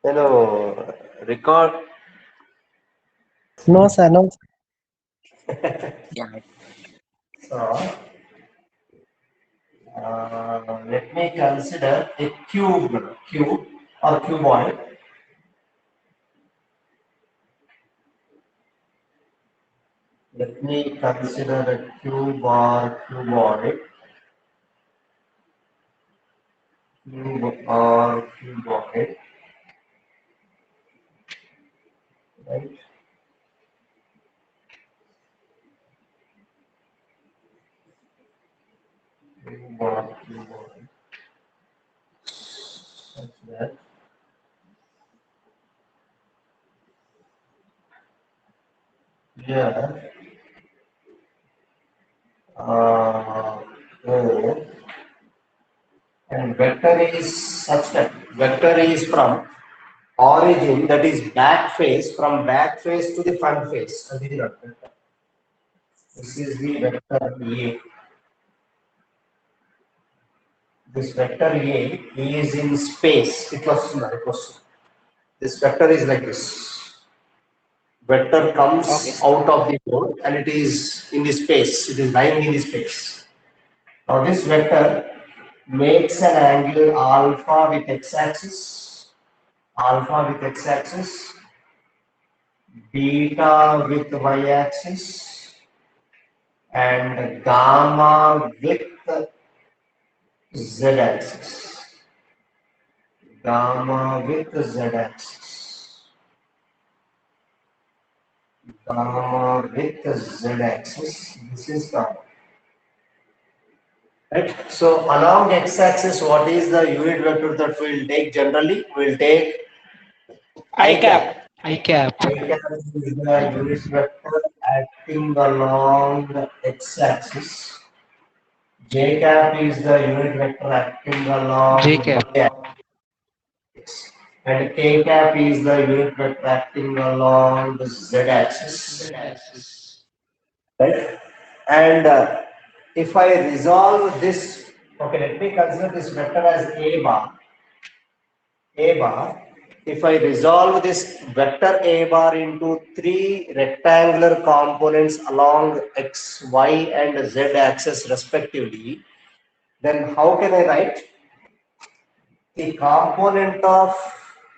Record. No, sir, no. Yeah. So, let me consider a cube or cuboid. Let me consider a cube or cuboid. Cube or cuboid, right? Cube or cuboid. That's that. Here, O and vector is such that vector is from origin, that is back face, from back face to the front face. This is the vector A. This vector A is in space. This vector is like this. Vector Okay. comes out of the board and it is in the space. It is lying in the space. Now this vector makes an angle alpha with x-axis, beta with y-axis, and gamma with z-axis. Gamma with z-axis. Gamma with z-axis. This is gamma. Right. So along x-axis, what is the unit vector that we'll take generally? We'll take I I cap. cap. I cap. I cap is the unit vector acting along the x-axis. J cap is the unit vector acting along J cap. y-axis. And K cap is the unit vector acting along the z-axis. Right? And if I resolve this, okay, let me consider this vector as A bar. If I resolve this vector A bar into three rectangular components along x, y, and z axis respectively, then how can I write? The component of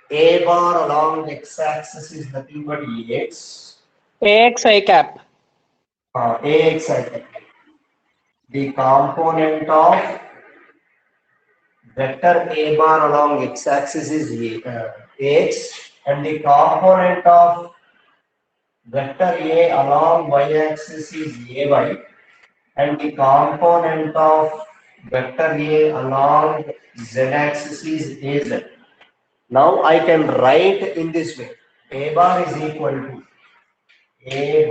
A bar along x axis is nothing but Ax. AX I cap. Ax I think. The component of vector A bar along x axis is Ax, and the component of vector A along y-axis is Ay, and the component of vector A along z-axis is Az. Now I can write in this way. A bar is equal to Ax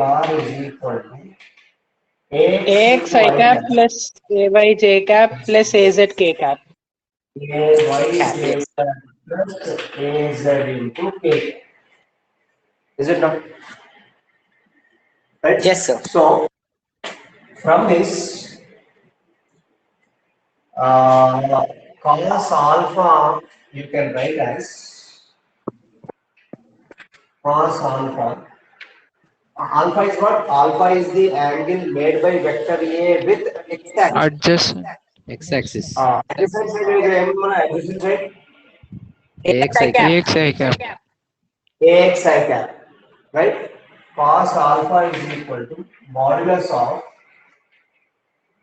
AX into I I cap cap, plus AY J cap plus AZ K cap. Ay Cap, j yes. cap plus Az into K. Is it not? Right? Yes, sir. So from this, cos alpha you can write as cos alpha. Alpha is what? Alpha is the angle made by vector A with x-axis. Adjacent. X-axis. Adjacent side is adjacent side AX I AX cap. I cap. Ax I cap, right? Cos alpha is equal to modulus of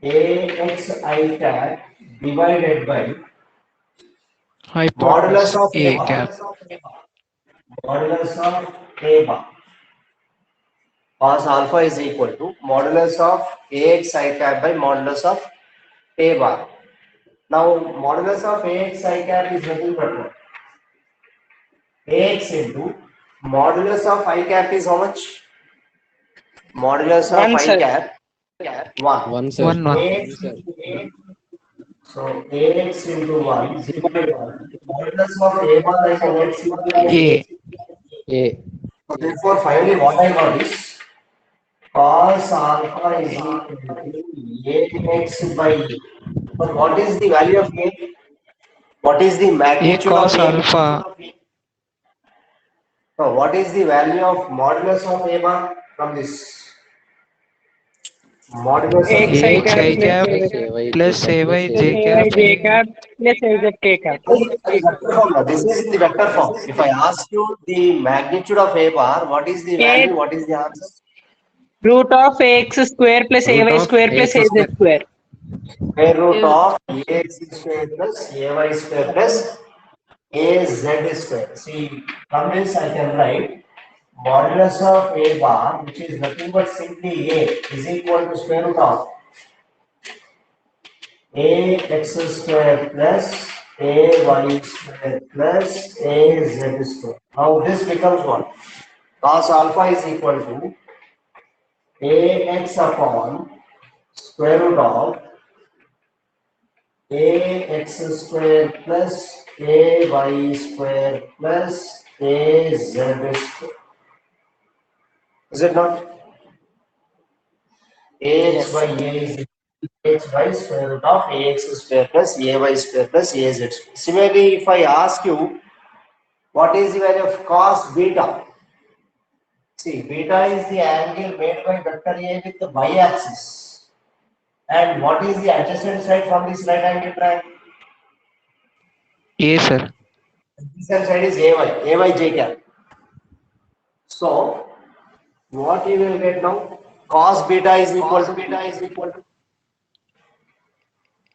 Ax I cap divided by modulus Hypotenuse of A A bar. cap. Modulus of A bar. Cos alpha is equal to modulus of Ax I cap by modulus of A bar. Now, modulus of Ax I cap is nothing but what? Ax into modulus of I cap is how much? Modulus of One, I sir. cap 1. One, sir. 1 1. Ax into A. So Ax into 1 is equal to 1. Modulus of A bar is Ax into A. A. A. So therefore, finally, what I got is cos alpha is equal to Ax by A. But what is the value of A? What is the A magnitude of cos A? alpha. So what is the value of modulus of A bar from this? Modulus of AX A I AX cap I plus cap AY plus AY plus J AY cap. J cap plus AZ K cap. vector form. This is in the vector form. If I ask you the magnitude of A bar, what is the A value? What is the answer? root of AX square plus Root AY of square plus AX AZ square. square. Square root of AX square plus AY square plus AZ square. See, from this I can write modulus of A bar, which is nothing but simply A, is equal to square root of AX square plus AY square plus AZ square. Now this becomes what? Cos alpha is equal to AX upon square root of AX square plus AY square plus AZ square. Is it not? AX by A is AX by square root of AX square plus AY square plus AZ square. Similarly, if I ask you what is the value of cos beta? See, beta is the angle made by vector A with the y-axis. And what is the adjacent side from this right angle triangle? A sir. Adjacent side is AY j cap. So, what you will get now? Cos beta is equal to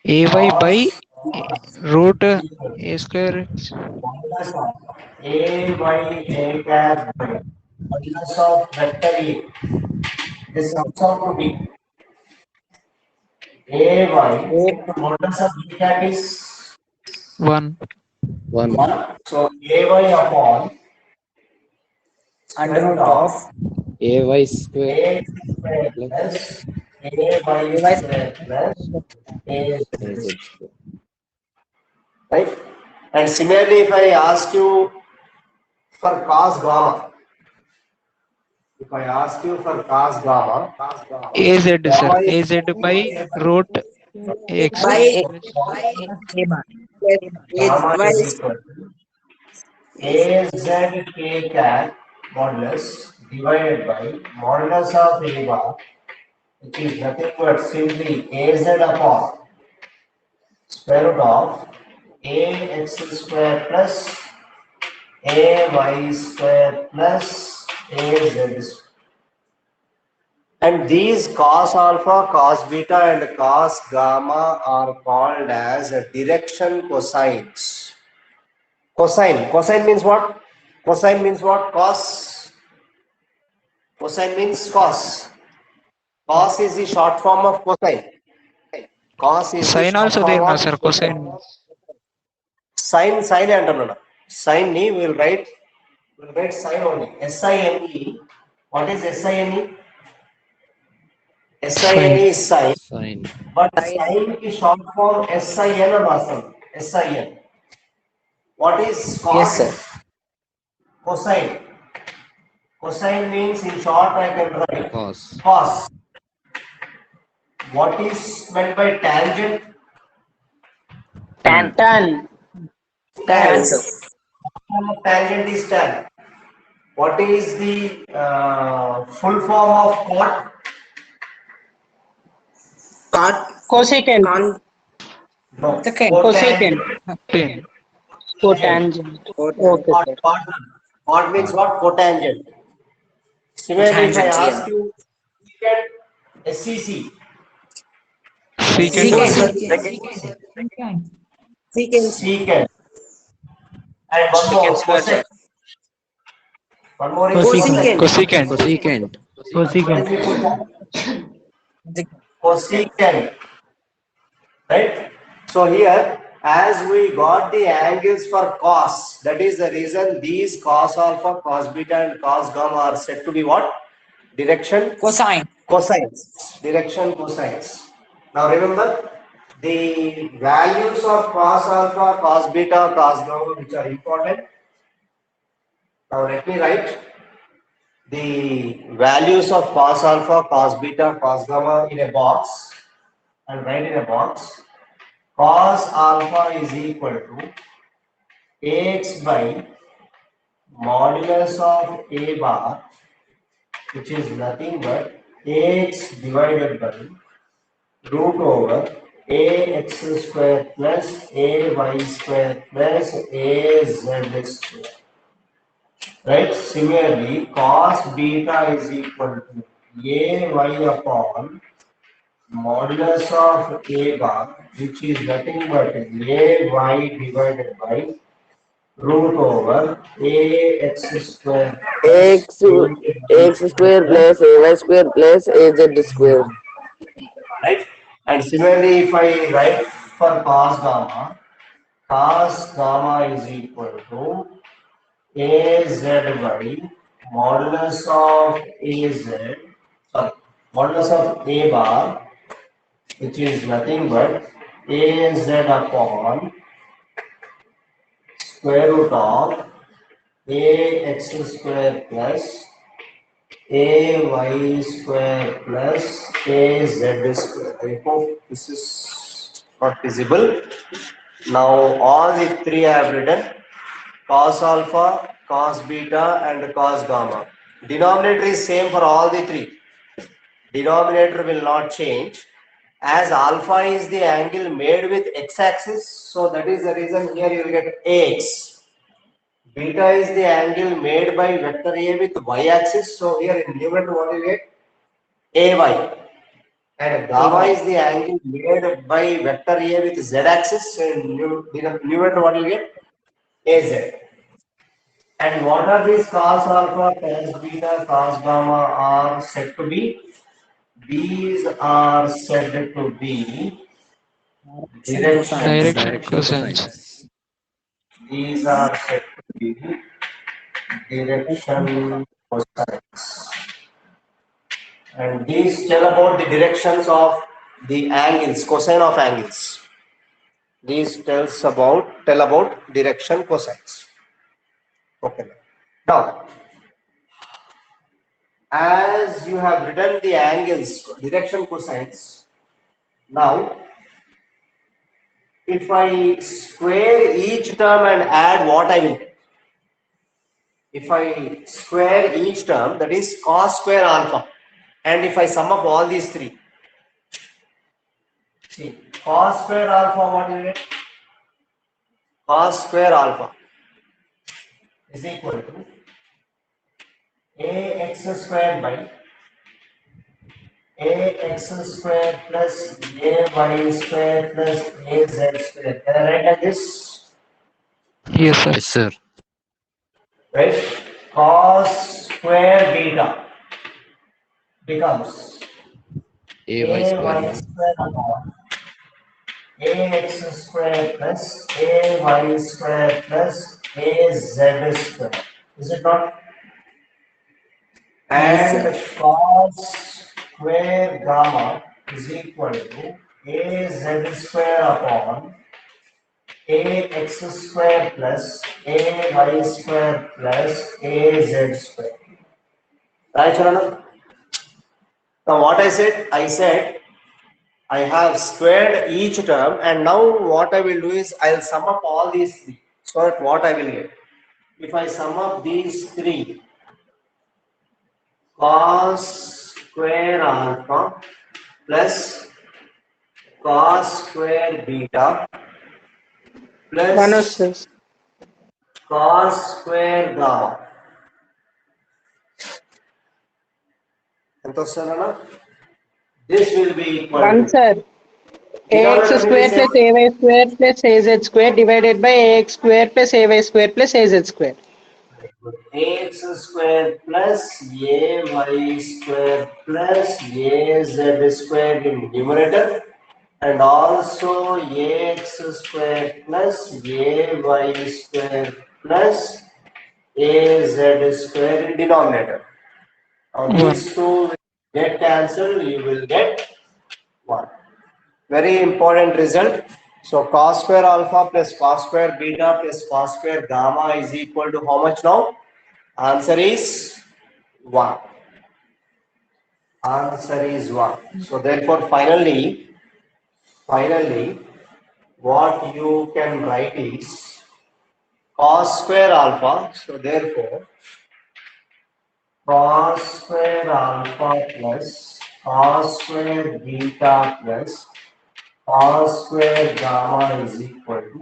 AY by cos root A square. minus of AY j cap by minus of vector A. This comes out to be AY into modulus of j cap is 1. 1. So, AY upon under square root root of of AY square AX square plus AY square plus AZ AZ square. square. Right? And similarly, if I ask you for cos gamma, if I ask you for cos gamma, AZ sir. gamma is AZ by root AX by square A plus bar gamma by is equal to AZ k cap modulus divided by modulus of A bar, which is nothing but simply AZ upon square root of AX square plus AY square plus AZ square. And these cos alpha, cos beta, and cos gamma are called as direction cosines. Cosine means what? Cosine means what? Cos. Cosine means cos. Cos is the short form of cosine. Cos is the sign short also form there na of sir cosine. sine antamana. Sine ni we'll write sine only. SINE. What is SINE? SINE Sign. is sine. Sine. But sine की short form SIN और वास्तव SIN. What is cos? Yes, sir. Cosine. Cosine means in short I can write Cos. cos. What is meant by tangent? Tan. Tan. Tan. Tangent is tan. What is the full form of cot? Cosecant. No. Cosecant. Ten. Cotangent. Okay, sir. Cot means what? Cotangent. Similarly, if I Tangent, ask you SCC. Secant. Secant. And one more. Secant square, sir. One more is Cosecant. Cosecant. Cosecant. Cosecant. Right? So here, as we got the angles for cos, that is the reason these cos alpha, cos beta, and cos gamma are said to be what? Direction Cosine. cosines. Direction cosines. Now remember, the values of cos alpha, cos beta, cos gamma, which are important. Now let me write the values of cos alpha, cos beta, cos gamma in a box, and write in a box. Cos alpha is equal to AX by modulus of A bar, which is nothing but AX divided by root over AX square plus AY square plus AZ square. Right? Similarly, cos beta is equal to AY upon modulus of A bar, which is nothing but AY divided by root over AX square plus ax ax square plus ay square plus az square. right? And similarly, if I write for cos gamma is equal to AZ by modulus of AZ, sorry, modulus of A bar, which is nothing but AZ upon square root of AX square plus AY square plus AZ square. I hope this is not visible. Now all the three I have written: cos alpha, cos beta, and cos gamma. Denominator is same for all the three. Denominator will not change, as alpha is the angle made with x-axis, so that is the reason here you will get AX. Beta is the angle made by vector A with y-axis, so here in numerator what you get? AY. And gamma is the angle made by vector A with z-axis, so in numerator what you get? AZ. And what are these cos alpha, cos beta, cos gamma are said to be? These are said to be direction. Direct cosines. These are said to be direction cosines. And these tell about the directions of the angles, cosine of angles. These tell about direction cosines. Okay. Now, as you have written the angles, direction cosines, now if I square each term and add, what I will get? If I square each term, that is cos square alpha, and if I sum up all these three, see, cos square alpha, what will you get? Cos square alpha is equal to ax square by ax square plus ay square plus az square. Can I write like this? Yes, sir. Yes, sir. Right? Cos square beta becomes AY square. square upon ax square plus ay square plus az square. Is it not? And cos square gamma is equal to az square upon ax square plus ay square plus az square. Right, Charana? Now what I said? I said I have squared each term, and now what I will do is I will sum up all these three. So that what I will get? If I sum up these three, cos square alpha plus cos square beta plus Manoj sir. cos square gamma. This will be equal One to sir. Ax square plus ay square plus az square divided by ax square plus ay square plus az square. ax square plus ay square plus az square in numerator, and also ax square plus ay square plus az square in denominator. Now these two will get cancelled, you will get 1. Very important result. So cos square alpha plus cos square beta plus cos square gamma is equal to how much now? Answer is 1. Answer is 1. So therefore finally what you can write is cos square alpha. So therefore, cos square alpha plus cos square beta plus cos square gamma is equal to,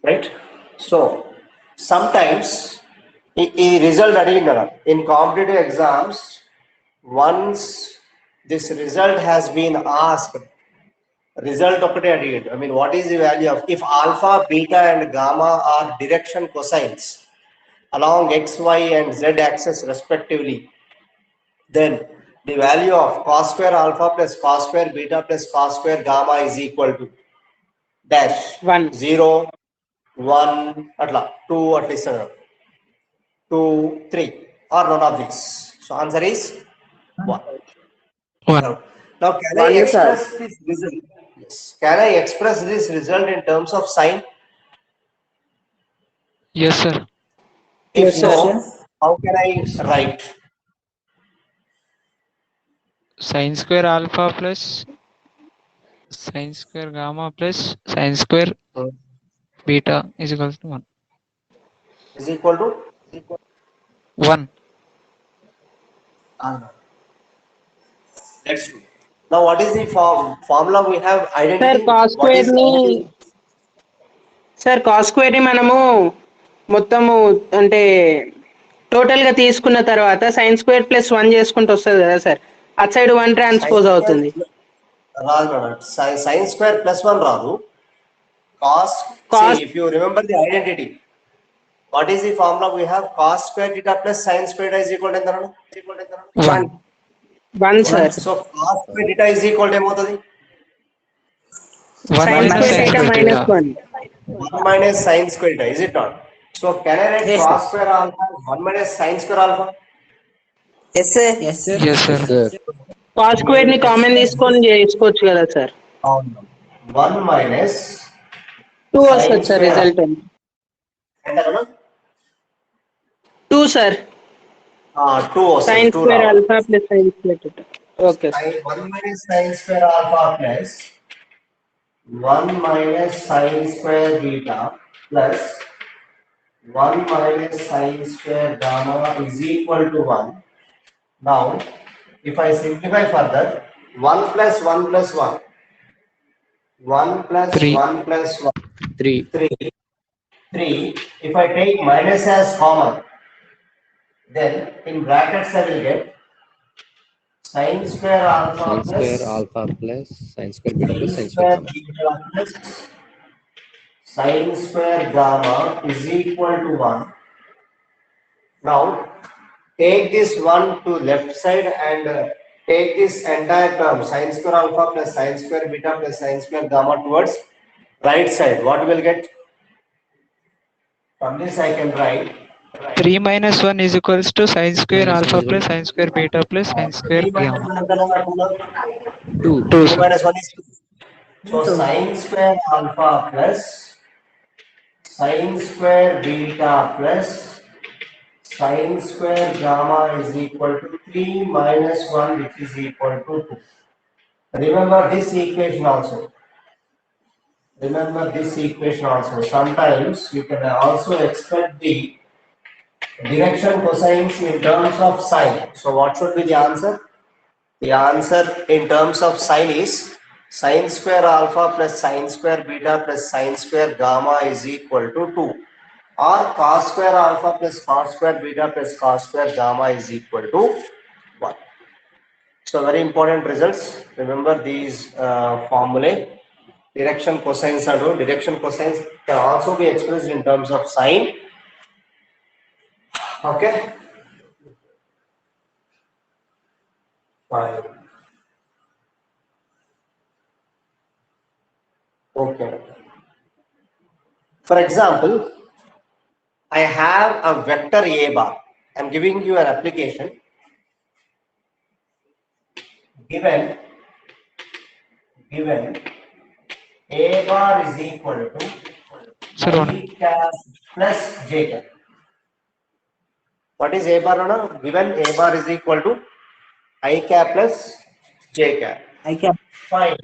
right? So sometimes ఈ result అడిగింది కదా in competitive exams once this result has been asked result ఒకటే అడిగాడు. I mean what is the value of if alpha beta and gamma are direction cosines along x y and z axes respectively, then the value of cos square alpha plus cos square beta plus cos square gamma is equal to dash 1. 0 1 atla 2 at least 2 3 or none of these. So answer is 1. 1. Now can I One, express this result? Yes. Can I express this result in terms of sign? Yes, sir. If Yes, sir. no, how can I write? Sin square alpha plus sin square gamma plus sin square beta is equal to 1. Is equal to 1. let's do. Now what is the formula we have identity? Sir cos What is square ని sir cos square ని మనము మొత్తము అంటే total గా తీసుకున్న తర్వాత sine square plus 1 చేసుకుంటూ వస్తుంది కదా సార్, అటు సైడ్ 1 ట్రాన్స్పోజ్ అవుతుంది. రాదు మేడం, sin square plus 1 రాదు. Cos, see, if you remember the identity, what is the formula we have? Cos square theta plus sin square theta is equal to ఎంత? 1 sir. So cos square theta is equal to ఏమవుతుంది? 1 Sin minus square sin theta square minus theta. 1. 1 minus sin square theta, is it not? So can I write Yes, cos square alpha 1 minus sin square alpha? Yes, sir. Yes, sir. Yes, sir. Sir. Cos square ని common తీసుకొని చేసుకోవచ్చు కదా sir. 1 minus 2 వస్తుంది sir result. ఎంత కదా? 2 sir. 2 వస్తుంది. Sine square alpha plus sine square theta. Okay sir. 1 minus sin square alpha plus 1 minus sin square beta plus 1 minus sin square gamma is equal to 1. Now, if I simplify further, 1 plus 1 plus 1, 1 plus 3. 1 plus 1, 3. 3, 3. If I take minus as common, then in brackets I will get sin square alpha Sin plus square alpha plus sin square beta plus sin sin square square gamma. beta plus sin square gamma is equal to 1. Now take this 1 to left side and take this entire term sin square alpha plus sin square beta plus sin square gamma towards right side. What will get? From this I can write 3 minus 1 is equals to sin square Minus alpha 1 plus sin square beta plus sin square 3 minus gamma. 1 2. 2, 2 sir. minus 1 is 2. So sin square alpha plus sin square beta plus sin square gamma is equal to 3 minus 1, which is equal to 2. Remember this equation also. Remember this equation also. Sometimes you can also expect the direction cosines in terms of sine. So what should be the answer? The answer in terms of sine is sin square alpha plus sin square beta plus sin square gamma is equal to 2, or cos square alpha plus cos square beta plus cos square gamma is equal to 1. So very important results. Remember these formulae. Direction cosines and direction cosines can also be expressed in terms of sine. Okay. Fine. Okay. For example, I have a vector A bar. I'm giving you an application. Given A bar is equal to Sir, I cap plus J cap. What is A bar? No? Given A bar is equal to I cap plus J cap. I can. Fine.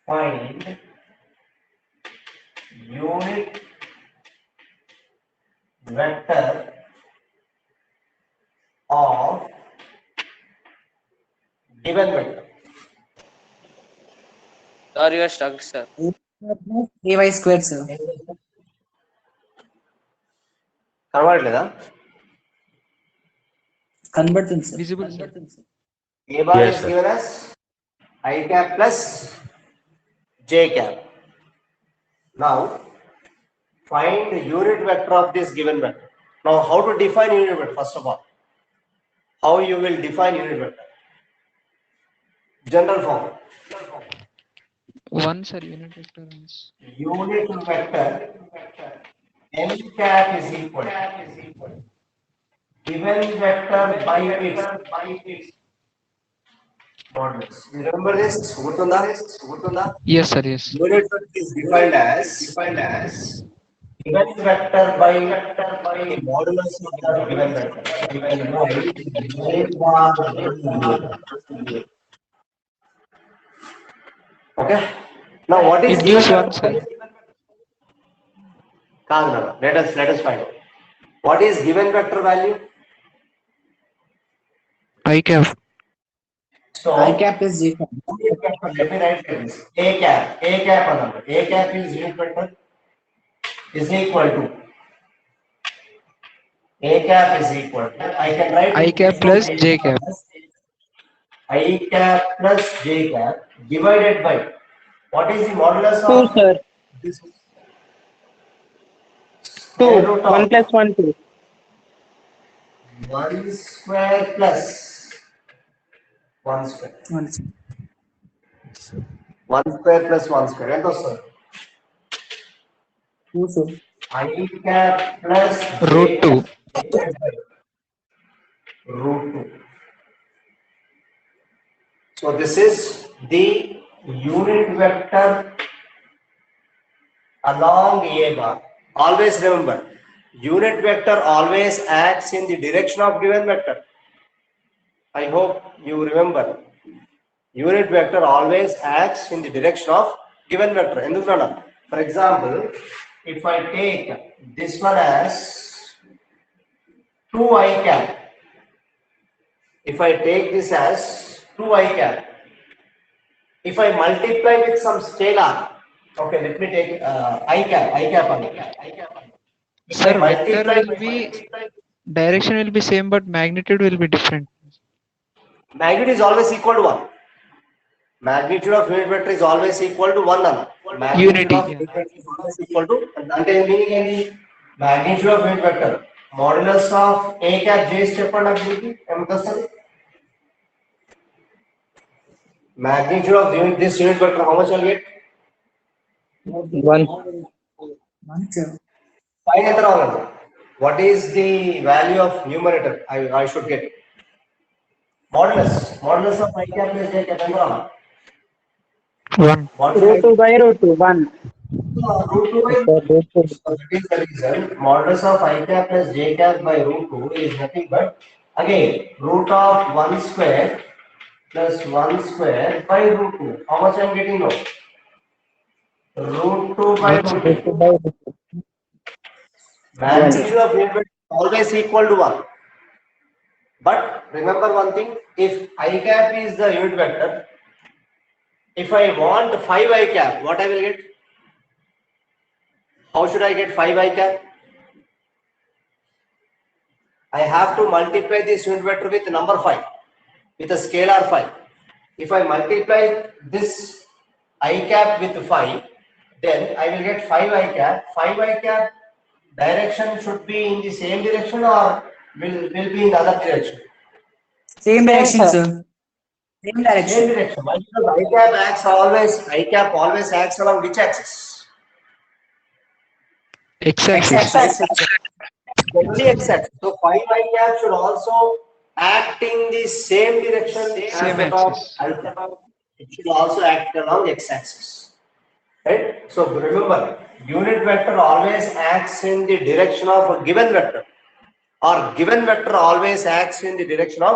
find unit vector of given vector. Sir, you are stuck, sir. ay squared, sir. కనబడలేదా? Converting, sir. Visible, sir. A bar Yes, is sir. given as I cap plus J cap. Now find the unit vector of this given vector. Now how to define unit vector? First of all, how you will define unit vector? General form. One, sir. Unit vector is Unit vector n cap is equal given vector by its modulus. You remember this? Gurtunda? yes, sir. Yes. Unit vector is defined as given vector by modulus of the given vector. You can write A bar by A. Okay. Now what is It gives given one, sir. Let us find out. What is given vector value? I cap. So I cap is J cap. let me write like this. A cap another. A cap is unit vector is equal to A cap is equal to I can write I it cap before plus A J cap. I cap plus J cap divided by what is the modulus 2, of sir. this? 2. Square root of 1 plus 1, 2. 1 square plus 1 square. 1, sir. 1 square plus 1 square. ఎంత వస్తుంది? 2, sir. I cap plus Root 2. divided by root 2. So this is the unit vector along A bar. Always remember, unit vector always acts in the direction of given vector. I hope you remember. Unit vector always acts in the direction of given vector. ఎందుకన్నా? For example, if I take this one as 2i cap, if I take this as 2i cap, if I multiply with some scalar, okay, let me take I cap only. If Sir, I vector multiply will be direction will be same, but magnitude will be different. magnitude is always equal to 1. Magnitude of unit vector is always equal to 1 anna. Magnitude Unity, of yeah. unit vector is always equal to అంటే meaning ఏంటి? Magnitude of unit vector modulus of A cap J చెప్పండి నాకు దీనికి ఎంత వస్తుంది? Magnitude of this unit vector, how much I'll get? 1, sir. Find ఎంత రావాలండి? What is the value of numerator I should get? Modulus of I cap plus J cap ఎంత రావాలి? 1. What Root 2 by root 2. 1. root 2 by that is the reason modulus of I cap plus J cap by root 2 is nothing but again root of 1 square plus 1 square by root 2. How much I am getting now? Root 2 by root 2. Magnitude of unit vector is always equal to 1. But remember one thing, if I cap is the unit vector, if I want 5i cap, what I will get? How should I get 5i cap? I have to multiply this unit vector with number 5, with a scalar 5. If I multiply this I cap with 5, then I will get 5i cap. 5i cap direction should be in the same direction or will be in the other direction? Same direction, sir. sir. Same direction. Same direction. Why? Because I cap always acts along which axis? X axis. Only x axis. So 5i cap should also act in the same direction as Same that of axis. alpha. It should also act along x axis. Right? So remember, unit vector always acts in the direction of a given vector, or given vector always acts in the direction of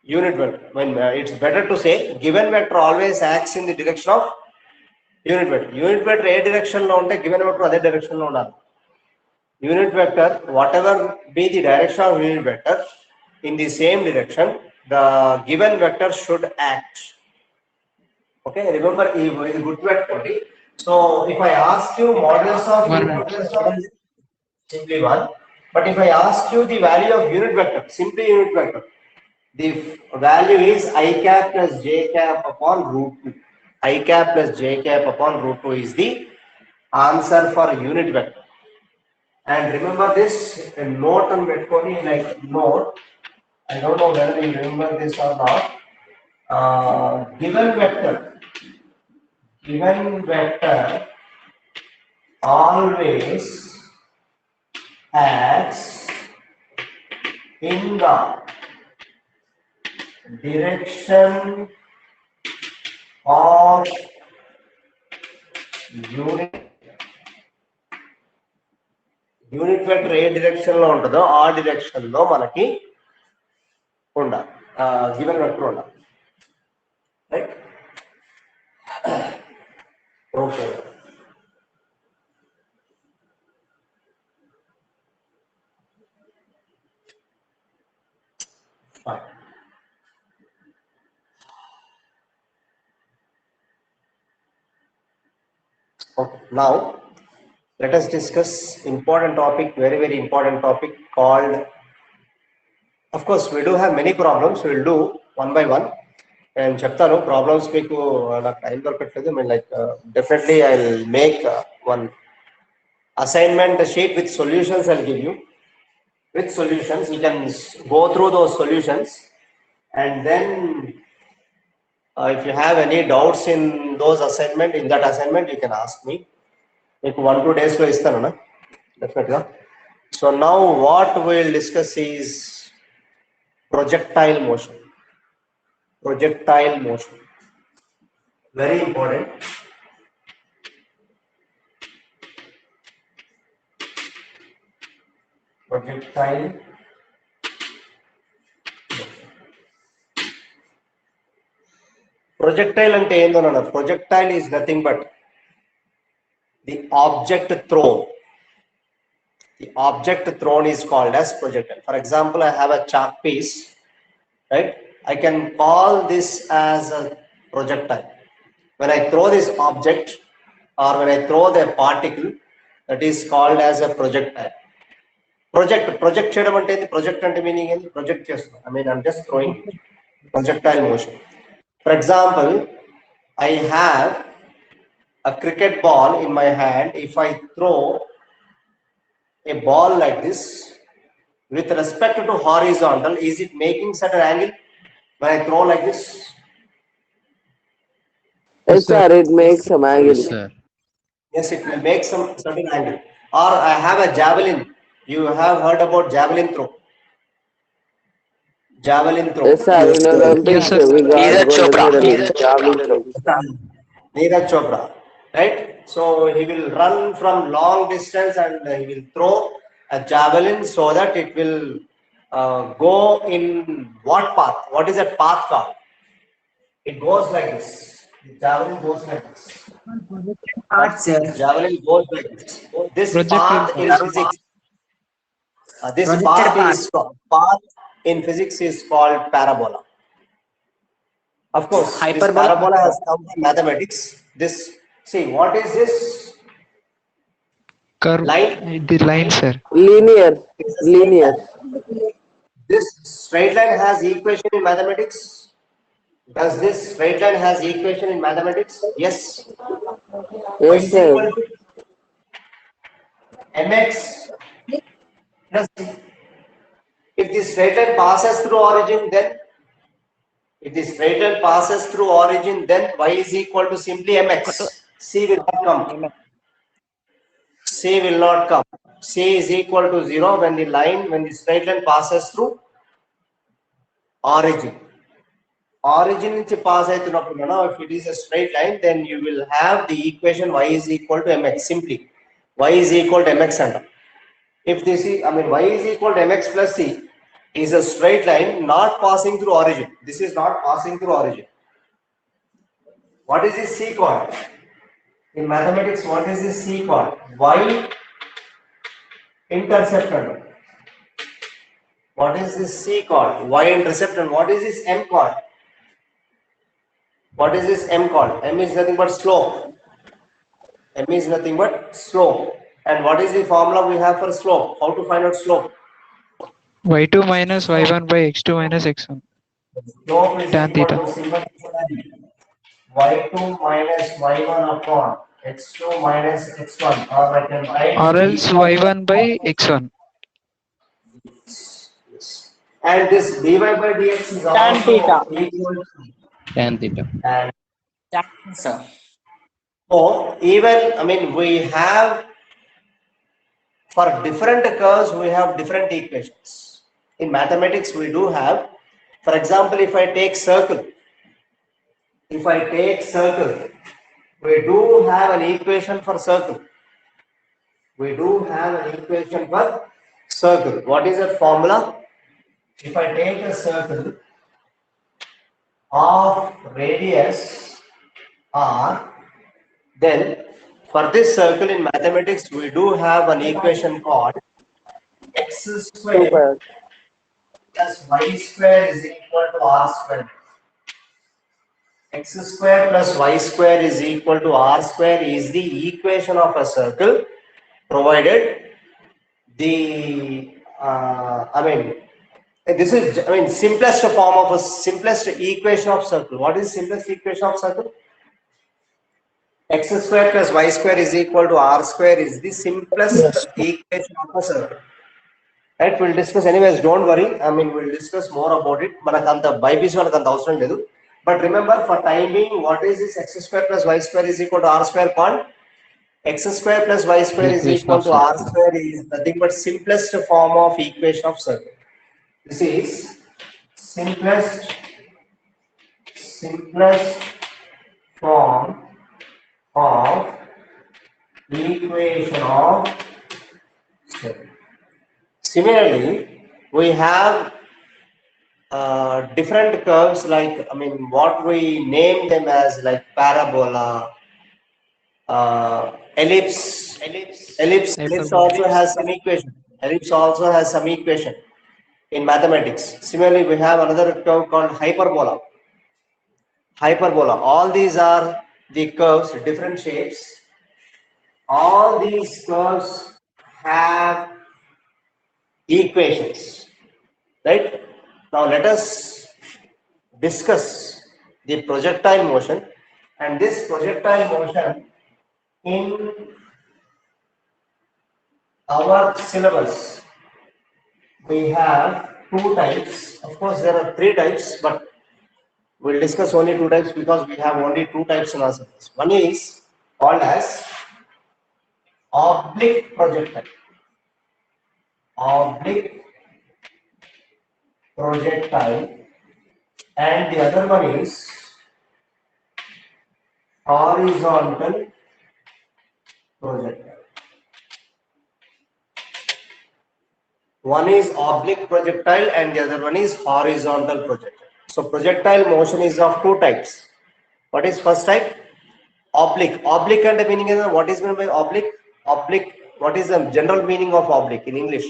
unit vector. When it's better to say given vector always acts in the direction of unit vector A direction లో ఉంటే given vector అదే direction లో ఉండాలి. Unit vector what ever be the direction of unit vector in the same direction the given vector should act. Okay, remember ఇది గుర్తుపెట్టుకోండి. So if I ask you modulus of One unit minute. vector, simply 1. But if I ask you the value of unit vector, simply unit vector, the value is I cap plus j cap upon root 2. I cap plus j cap upon root 2 is the answer for unit vector. And remember this, a note on Metconi, like note. I don't know whether you remember this or not. Given vector always acts in the direction of unit vector A direction లో ఉంటుందో ఆ direction లో మనకి ఉండాలి given vector ఉండాలి. Right? Okay, fine. Okay, now let us discuss important topic, very important topic called, of course we do have many problems, we will do one by one and చెప్తాను. Problems మీకు నాకు time దొరకట్లేదు. I mean, like definitely I'll make one assignment sheet with solutions. I'll give you with solutions. You can go through those solutions and then if you have any doubts in those assignment, in that assignment you can ask me. మీకు 1-2 days లో ఇస్తాను డెఫినెట్గా. So now what will discuss is projectile motion. Very important. Projectile. Projectile ante endo nana. Projectile is nothing but the object thrown. The object thrown is called as projectile. For example, I have a chalk piece, right? I can call this as a projectile. When I throw this object or when I throw the particle, that is called as a projectile. Project చేయడం అంటే project అంటే meaning ఏంటి? Project చేస్తాం. I mean, I'm just throwing projectile motion. For example, I have a cricket ball in my hand. If I throw a ball like this with respect to horizontal, is it making certain angle when I throw like this? Yes, sir, it makes some angle. Yes, sir. Yes, it will make some certain angle. Or I have a javelin. You have heard about javelin throw. Javelin throw. Yes, sir, in Olympics, sir. we got Neeraj gold Chopra. medal in javelin throw. Neeraj Chopra, right? So he will run from long distance and he will throw a javelin so that it will go in what path? What is that path called? It goes like this. The javelin goes like this. Art, sir. Javelin goes like this. This Projectile path in path. physics. This Projected path in physics is called parabola. Of course, this Hyperbola. parabola has come from mathematics. This, see, what is this Curve. line? The line, sir. Linear. This straight line has equation in mathematics. Does this straight line has equation in mathematics? Yes. Yes, sir. Mx plus c. If the straight line passes through origin, then y is equal to simply mx. C will not come. C is equal to 0 when the straight line passes through origin. Origin నుంచి pass అవుతున్నప్పుడు if it is a straight line, then you will have the equation y is equal to mx. Simply y is equal to mx and if this is, I mean, y is equal to mx plus c is a straight line not passing through origin. This is not passing through origin. What is this c called? In mathematics, what is this C called? Y intercept. What is this C called? Y intercept. And what is this M called? What is this M called? M is nothing but slope. M is nothing but slope. And what is the formula we have for slope? How to find out slope? y2 minus y1 by x2 minus x1. Slope is Tan equal theta. to simple y2 minus y1 upon x2 minus x1, or I can write Or d else y1 by x1. and this dy by dx is Tan also theta. equal to, Tan theta. and Sir. so even I mean we have for different curves we have different equations. In mathematics we do have, for example, if I take circle, we do have an equation for circle. We do have an equation for circle. What is that formula? If I take a circle of radius r, then for this circle in mathematics we do have an equation called x square Super. plus y square is equal to r square. X square plus y square is equal to r square is the equation of a circle, provided the this is simplest form of a simplest equation of circle. What is simplest equation of circle? X square plus y square is equal to r square is the simplest equation of a circle. Right, we'll discuss anyways, don't worry. We'll discuss more about it. But remember, for time being, what is this x square plus y square is equal to r square called? X square plus y square is Equation equal of to r circle. square is nothing but simplest form of equation of circle. This is simplest form of equation of circle. Similarly, we have different curves like what we name them as like parabola, ellipse. Ellipse also has some equation. Ellipse also has some equation in mathematics. Similarly, we have another curve called hyperbola. All these are the curves, different shapes. All these curves have equations, right? Now let us discuss the projectile motion, and this projectile motion in our syllabus we have two types. Of course there are three types, but we'll discuss only two types because we have only two types in our syllabus. One is called as oblique projectile. And the other one is horizontal projectile. One is oblique projectile and the other one is horizontal projectile. So projectile motion is of two types. What is first type? Oblique. Oblique and the meaning is, what is meant by oblique? Oblique, what is the general meaning of oblique in English?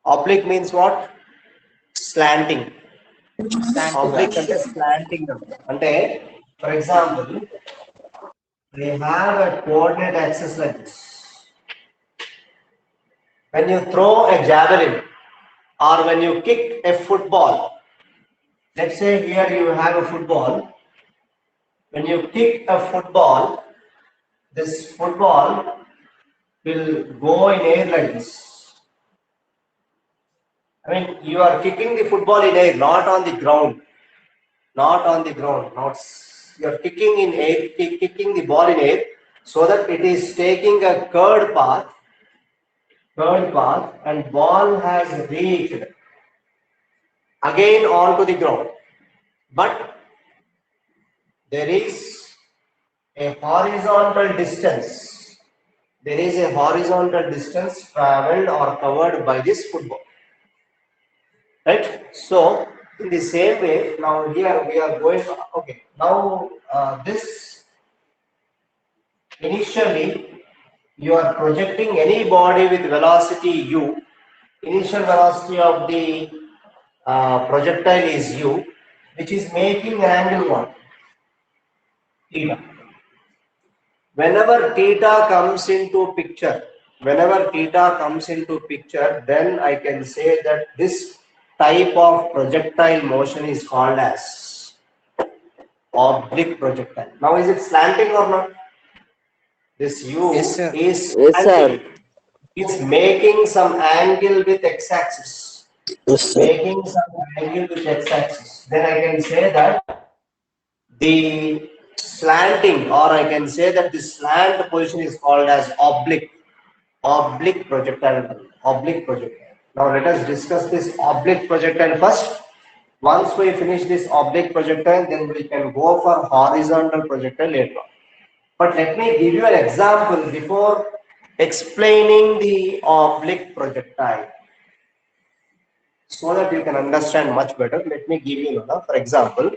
Oblique means what? Slanting. Oblique and slanting. Ante, for example, we have a coordinate axis like this. When you throw a javelin or when you kick a football, let's say here you have a football. When you kick a football, this football will go in air like this. You are kicking the football in air, not on the ground. You are kicking in air, kicking the ball in air, so that it is taking a curved path, and ball has reached again onto the ground. But there is a horizontal distance. There is a horizontal distance traveled or covered by this football. Right? So, in the same way, now here we are going, okay, now this initially you are projecting any body with velocity u. Initial velocity of the projectile is u, which is making an angle what? Theta. Whenever theta comes into picture, then I can say that this type of projectile motion is called as oblique projectile. Now, is it slanting or not? This u Yes, sir. is Yes, slanting. sir. It's making some angle with x-axis. Yes, sir. Making some angle with x-axis. Then I can say that the slanting, or I can say that the slant position is called as oblique projectile. Now let us discuss this oblique projectile first. Once we finish this oblique projectile, then we can go for horizontal projectile later on. But let me give you an example before explaining the oblique projectile, so that you can understand much better. Let me give you another. For example,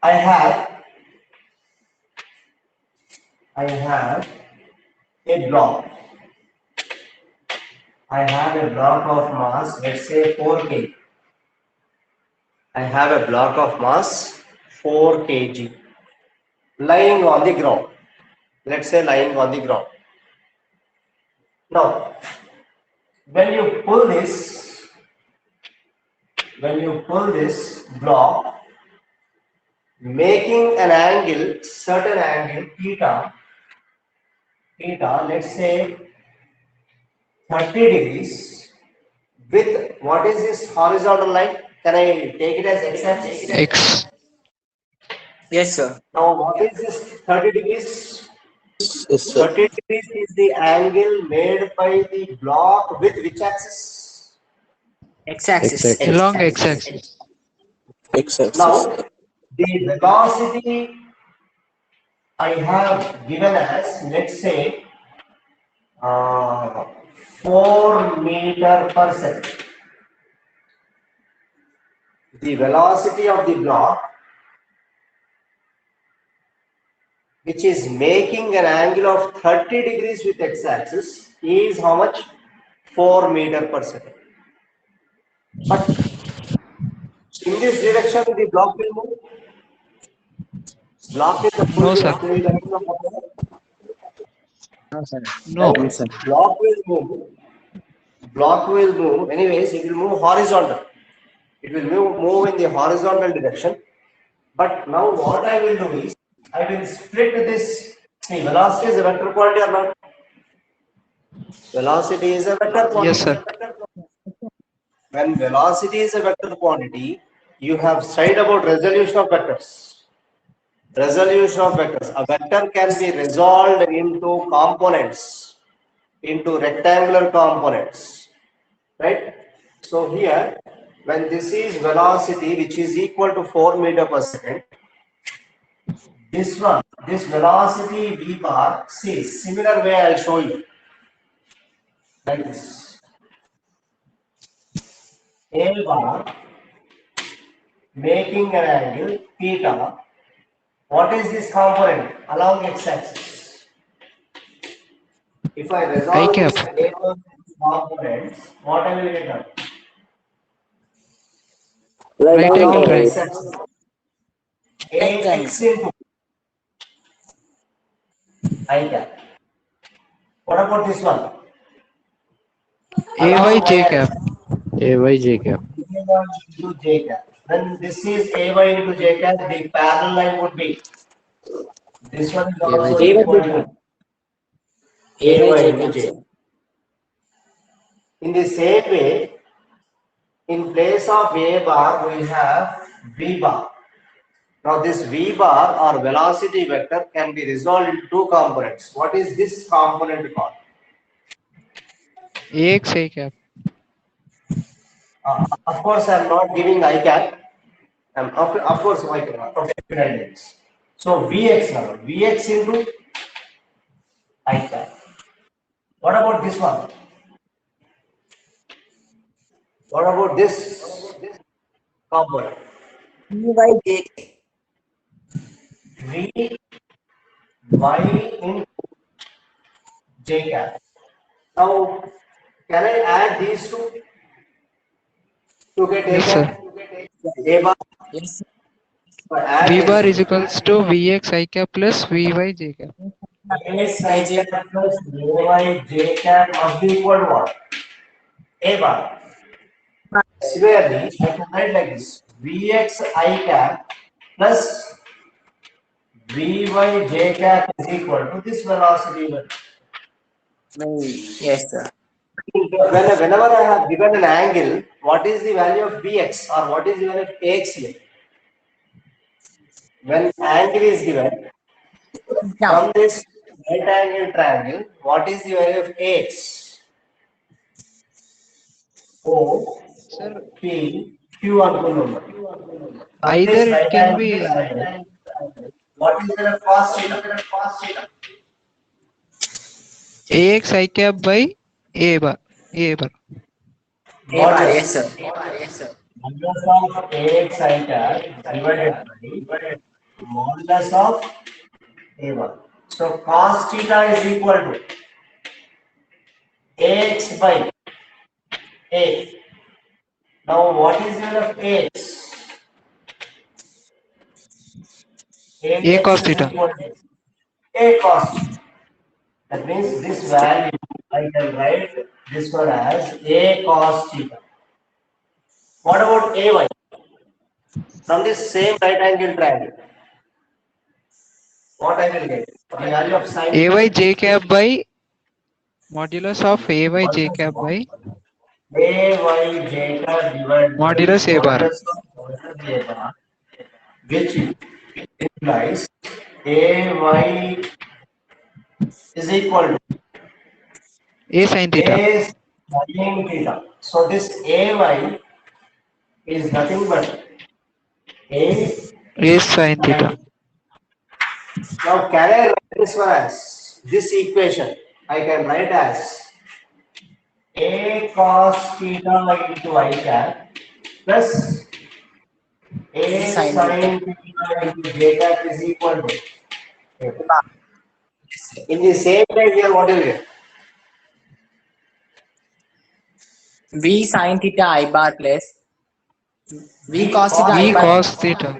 I have a block. I have a block of mass, let's say 4 kg. I have a block of mass 4 kg lying on the ground. Let's say lying on the ground. Now, when you pull this block, making an angle, certain angle theta, let's say 30 degrees with what is this horizontal line? Can I take it as x-axis? X. Yes, sir. Now, what is this 30 degrees? Yes, sir. 30 degrees is the angle made by the block with which axis? X-axis. X-axis. Along x-axis. X-axis. Now, the velocity I have given as, let's say, 4 meter per second. The velocity of the block, which is making an angle of 30 degrees with x-axis, is how much? 4 meter per second. But in this direction, the block will move. Block in the full No, sir. direction of water. No, sir. No. No, sir. Block will move. Anyways, it will move horizontal. It will move in the horizontal direction. But now what I will do is, I will split this. See, velocity is a vector quantity or not? Velocity is a vector quantity. Yes, sir. When velocity is a vector quantity, you have studied about resolution of vectors. A vector can be resolved into components, into rectangular components, right? So here, when this is velocity, which is equal to 4 meter per second, this velocity v bar, see, similar way I'll show you, like this. A bar making an angle theta. What is this component along x-axis? If I resolve I this cap. A components, what I will get? Right Right angle angle triangle. X-axis. Ax into I cap. What about this one? AY J cap. AY J cap. Into J cap. When this is AY into J cap, the parallel line would be this one is also AY equal to AY into J. In the same way, in place of A bar, we have V bar. Now this V bar or velocity vector can be resolved into two components. What is this component called? AX A cap. Of course, I am not giving I cap. Of course, I cannot. Okay, so Vx now. Vx into I cap. What about this one? What about this component? Ey. V y into j cap. Now, can I add these two to get a Yes, sir. cap? A bar. Yes, sir. So add V bar this. is equals to Vx I cap plus Vy j cap. A psi cap plus ay j cap must be equal to what? A bar. Similarly, I can write like this: Vx I cap plus Vy j cap is equal to this velocity. Yes, sir. Whenever I have given an angle, what is the value of Bx or what is the value of Ax here? When angle is given Yeah. from this right angle triangle, what is the value of Ax? O, Sir, P, Q అనుకున్నాం. From this either it right can angle be triangle, what is the cos theta? Ax I cap by A bar. A bar. A bar. Modulus. Yes, sir. Modulus of Ax I cap divided by modulus of A1. So cos theta is equal to Ax by A. Now what is the value of Ax? A Ax cos is theta. equal to A cos theta. That means this value I can write this one as A cos theta. What about Ay? From this same right angle triangle, what I will get? The value of sin Ay j cap by modulus of Ay j cap by Ay j cap divided by modulus A bar. modulus of modulus A bar, which implies Ay is equal to A sin theta. A sin theta. So this Ay is nothing but A A sin theta. sin. Now can I write this one as this equation? I can write as A cos theta into I cap plus A Sin sin theta into j cap is equal to. In the same way here, what will get? V sin theta I bar plus V cos theta I V bar cos theta.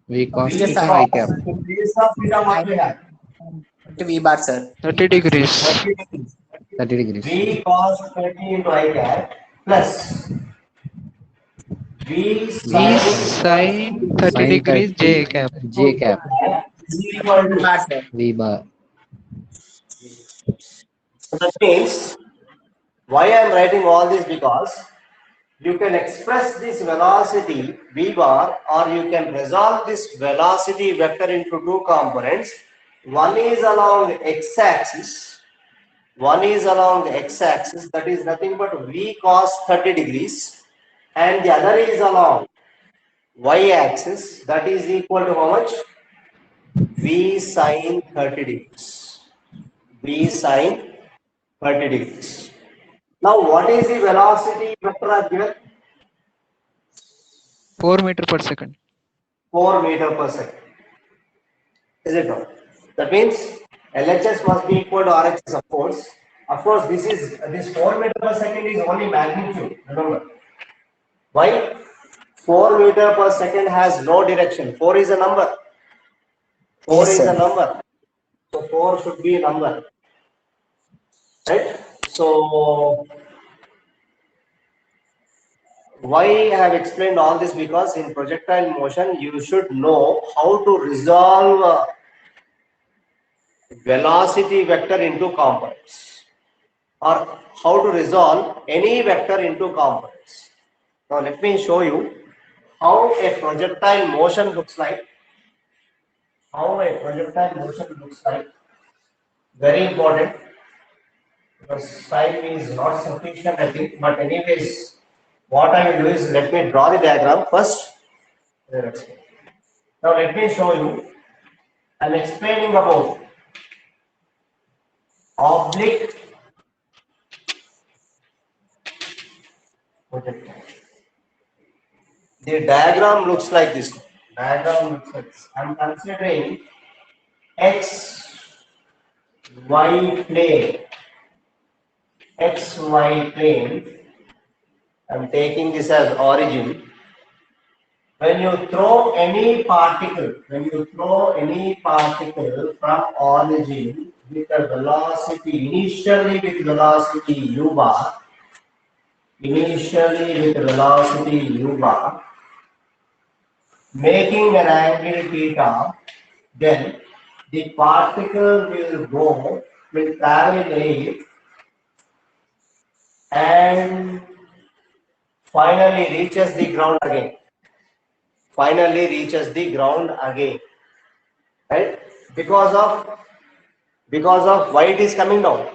V cos Yes, theta sir. I cap. In place of theta, what we have? to V bar, sir. 30 degrees. 30 degrees. 30 degrees. V cos 30 into I cap plus V V sin sin 30 Sin degrees 30 j cap. J cap. is equal V to. bar, sir. V bar. So that means why I am writing all this, because you can express this velocity v bar, or you can resolve this velocity vector into two components. One is along x-axis, that is nothing but v cos 30 degrees, and the other is along y-axis, that is equal to how much? V sin 30 degrees. V sin 30 degrees. Now, what is the velocity vector I've given? 4 meter per second. 4 meter per second. Is it not? That means LHS must be equal to RHS, of course. Of course, this 4 meter per second is only magnitude. Remember. Why? 4 meter per second has no direction. 4 is a number. 4 Yes, is sir. a number. So 4 should be a number. Right? So why I have explained all this? Because in projectile motion, you should know how to resolve velocity vector into components, or how to resolve any vector into components. Now let me show you how a projectile motion looks like. Very important, because time is not sufficient, I think. But anyways, what I will do is, let me draw the diagram first. Now let me show you. I'm explaining about oblique projectile. The diagram looks like this. I'm considering x y plane, xy plane, I'm taking this as origin. When you throw any particle from origin with a velocity, initially with velocity u bar, making an angle theta, then the particle will travel air and finally reaches the ground again. Right? Because of why it is coming down.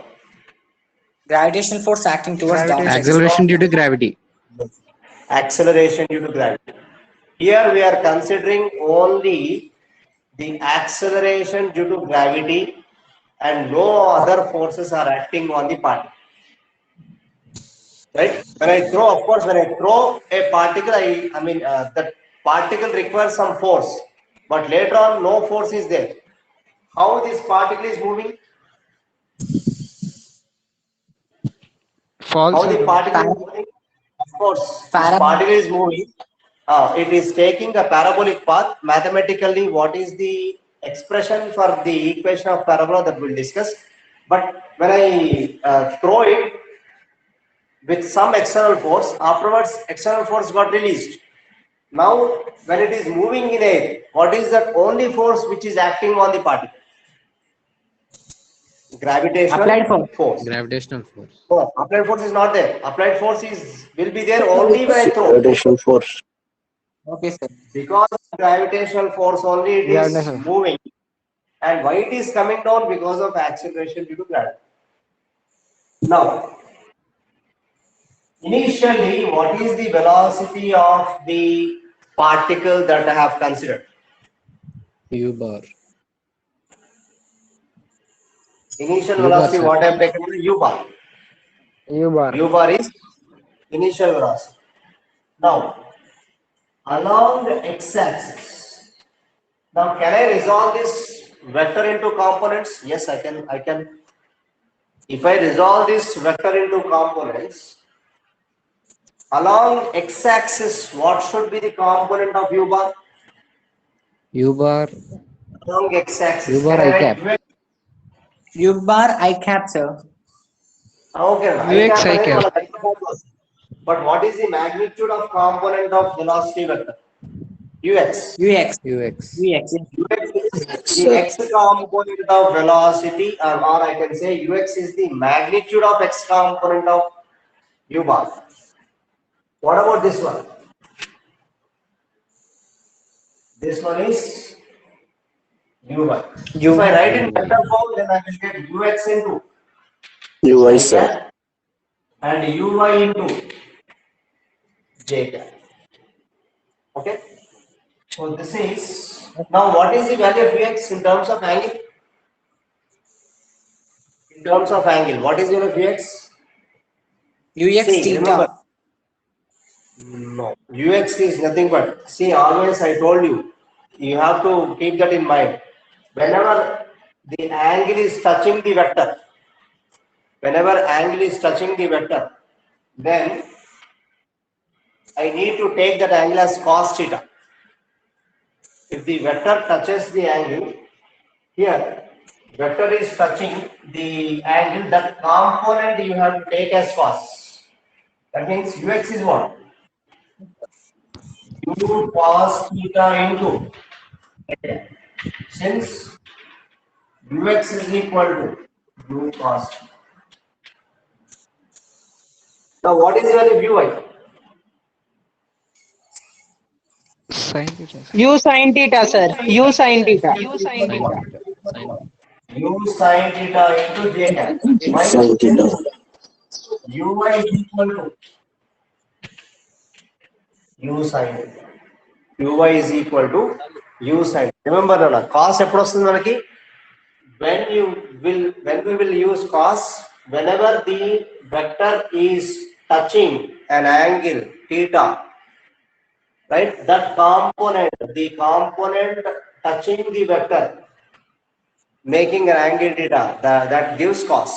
Gravitational force acting towards downside. Acceleration due to gravity. Acceleration due to gravity. Here we are considering only the acceleration due to gravity and no other forces are acting on the particle. Right? When I throw a particle, that particle requires some force, but later on no force is there. How this particle is moving? False. How the particle is moving? Of course, this particle is moving. It is taking a parabolic path. Mathematically, what is the expression for the equation of parabola that we'll discuss? But when I throw it with some external force, afterwards external force got released. Now, when it is moving in air, what is the only force which is acting on the particle? Gravitational Applied force. Gravitational force. Oh, applied force is not there. Applied force will be there only when I throw. Gravitational force. Okay, sir. Because of gravitational force only it is Gravitational. moving. And why it is coming down? Because of acceleration due to gravity. Now, initially, what is the velocity of the particle that I have considered? U bar. Initial U bar, velocity, sir. what I have taken is u bar. U bar. U bar is initial velocity. Now, along the x-axis. Now, can I resolve this vector into components? Yes, I can. If I resolve this vector into components, along x-axis, what should be the component of u bar? U bar. Along x-axis. U bar I cap. U bar I cap, sir. Okay. Ux I cap. But what is the magnitude of component of velocity vector? Ux. Ux. UX. Ux. Ux is the x component of velocity, or I can say Ux is the magnitude of x component of u bar. What about this one? This one is u bar. If I write in vector form, then I will get Ux into Uy, sir. and Uy into j cap. Okay. So this is now what is the value of Ux in terms of angle? In terms of angle, what is your Ux? Ux See, remember, theta. no, Ux is nothing but, see, always I told you, you have to keep that in mind. Whenever the angle is touching the vector, then I need to take that angle as cos theta. If the vector touches the angle, here, vector is touching the angle, that component you have to take as cos. That means Ux is what? U cos theta into. Since Ux is equal to U cos theta. Now, what is the value of Uy? Sin theta. U sin theta, sir. U sin theta. U sin theta into j cap. Why? Sin theta. Uy is equal to U sin theta. Uy is equal to U sin. Remember, cos ఎప్పుడు వస్తుంది మనకి? When we will use cos, whenever the vector is touching an angle theta, right? That component, the component touching the vector, making an angle theta that gives cos.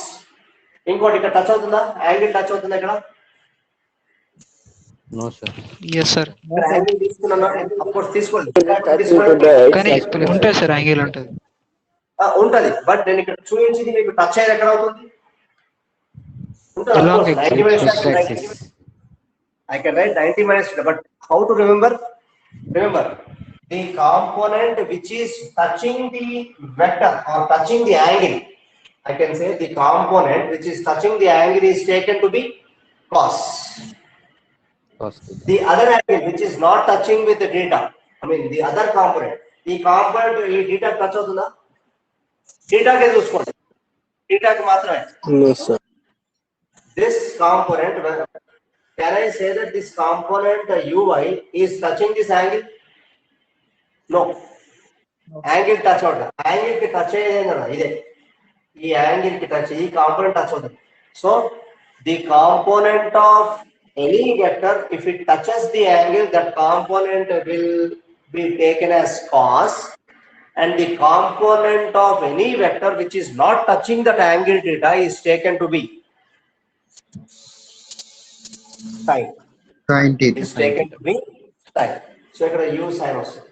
ఇంకోటి ఇక్కడ touch అవుతుందా? Angle touch అవుతుందా ఇక్కడ? No, sir. Yes sir. ఇక్కడ angle తీసుకున్నా of course తీసుకోండి. touching to the కానీ x-axis. ఉంటుంది సార్, యాంగిల్ ఉంటుంది. ఉంటది, బట్ నేను ఇక్కడ చూపించింది మీకు టచ్ అయ్యేది ఎక్కడ అవుతుంది? ఉంటుంది, of Along course, 90 minus X-axis. I can write 90 minus, but how to remember? Remember, the component which is touching the vector or touching the angle, I can say the component which is touching the angle is taken to be cos. Cos. The other angle which is not touching with the theta, I mean the other component, the component ఈ theta touch అవుతుందా? theta కే చూసుకోండి, theta కి మాత్రమే. No, sir. This component, can I say that this component uy is touching this angle? No. Angle touch అవుతుంది. Angle కి touch అయ్యేదే కదా ఇదే. ఈ యాంగిల్ కి టచ్, ఈ కాంపోనెంట్ టచ్ అవుతుంది. So the component of any vector, if it touches the angle, that component will be taken as cos, and the component of any vector which is not touching that angle theta is taken to be sin. Sin theta. Is taken to be sin. So ఇక్కడ u sin వస్తుంది.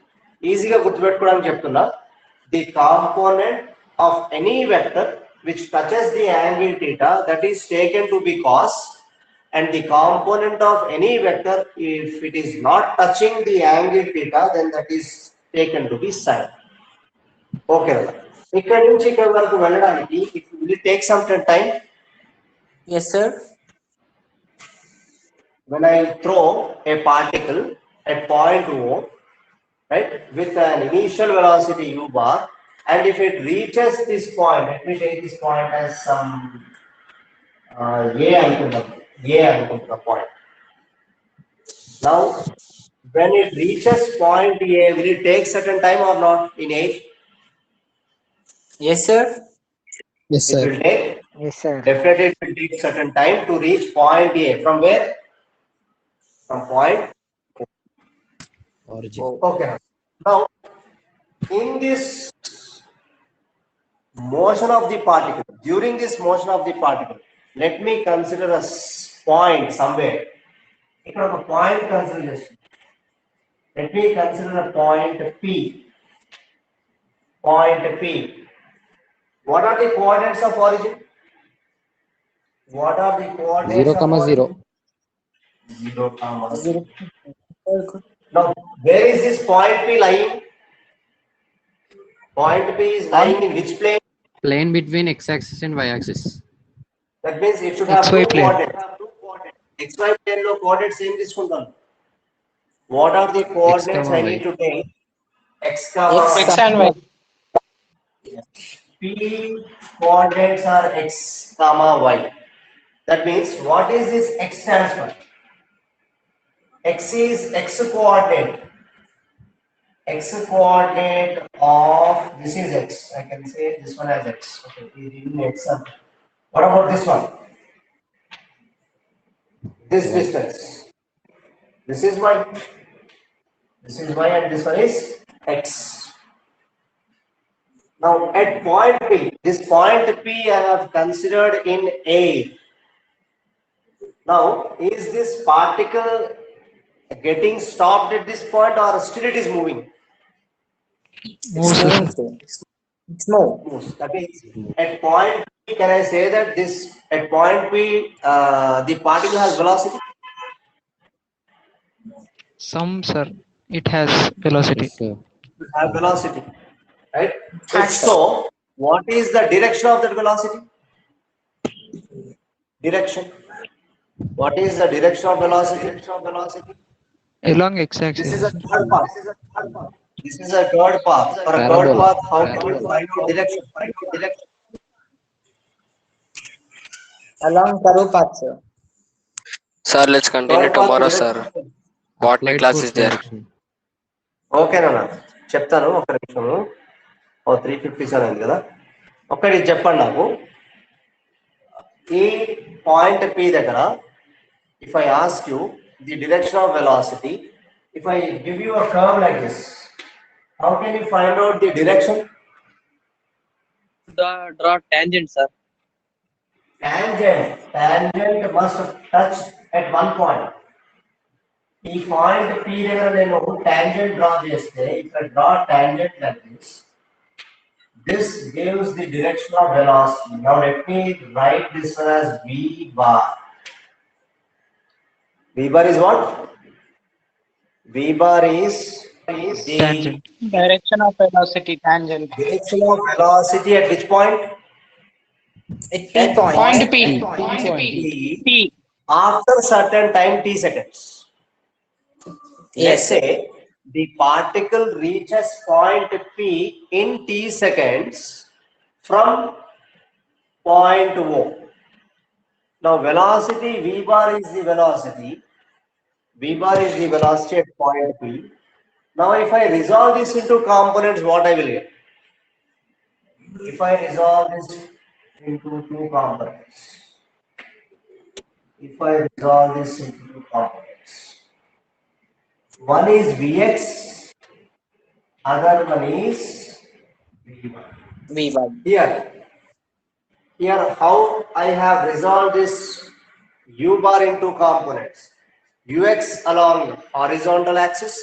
ఈజీగా గుర్తుపెట్టుకోవడానికి చెప్తున్నా, the component of any vector which touches the angle theta, that is taken to be cos, and the component of any vector, if it is not touching the angle theta, then that is taken to be sin. Okay, ఇక్కడ నుంచి ఇక్కడ వరకు వెళ్ళడానికి it will take some time. Yes, sir. When I throw a particle at point O, right, with an initial velocity u bar, and if it reaches this point, let me take this point as some A అనుకుంటున్నా point. Now, when it reaches point A, will it take certain time or not in age? Yes, sir. Yes, It sir. will take, Yes, sir. definitely it will take certain time to reach point A. From where? From point. Origin. Okay. Now, in this motion of the particle, during this motion of the particle, let me consider a point somewhere. ఇక్కడ ఒక point consider చేస్తాను. Let me consider a point P. Point P. What are the coordinates of origin? What are the coordinates? 0, of 0. origin? 0, 0. Now, where is this point P lying? Point P is lying in which plane? Plane between x-axis and y-axis. That means it should have XY two plane. coordinates. XY plane లో coordinates ఏం తీసుకుంటాను? What are the coordinates comma I need y. to take? X comma X and Y. P coordinates are x comma y. That means what is this x stands for? X is x coordinate. X coordinate of this is x. I can say this one as x. Okay, in x. What about this one? This distance. This is y. This is y and this one is x. Now at point P, this point P I have considered in A. Now, is this particle getting stopped at this point or still it is moving? Moves, sir. It's no. Moves. That means at point P, can I say that this at point P the particle has velocity? Some, sir, it has velocity. Yes, sir. It have velocity, right? If so, what is the direction of that velocity? Direction. What is the direction of velocity? Along This x-axis. is a third path. This is a third path. For a third Parabola. path, how can you Parabola. find out direction? Along curve path, sir. Sir, let's continue Third path tomorrow, direction. sir. Botany Applied class force is there. direction. ఓకేనా, చెప్తాను ఒక నిమిషము. 3:57 అయింది కదా. ఒక్కటి చెప్పండి నాకు. ఈ పాయింట్ P దగ్గర, if I ask you the direction of velocity, if I give you a curve like this, how can you find out the direction? draw tangent, sir. Tangent must touch at one point. ఈ point P దగ్గర నేను tangent draw చేస్తే ఇక్కడ draw tangent like this. This gives the direction of velocity. Now let me write this one as V bar. V bar is what? V bar is the Tangent. Direction of velocity, tangent. direction of velocity at which point? At P point. Point P. P after certain time t seconds. Let's Yes. say the particle reaches point P in t seconds from point O. Now velocity V bar is the velocity. V bar is the velocity at point P. Now if I resolve this into components, what I will get? If I resolve this into two components. If I resolve this into two components. One is Vx, other one is V1. V bar. Here how I have resolved this U bar into components. Ux along horizontal axis,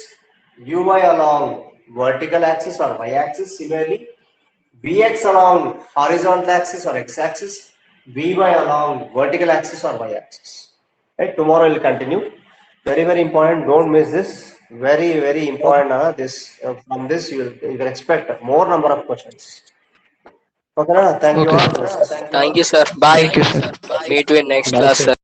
Uy along vertical axis or y axis. Similarly, Vx along horizontal axis or x axis, Vy along vertical axis or y axis. Right? Tomorrow we'll continue. Very, very important. Don't miss this. Very, very important. This from this you will expect more number of questions. Okay, thank you Okay. all. Thank you, sir. Bye. Thank you, sir. Meet you in next class, sir.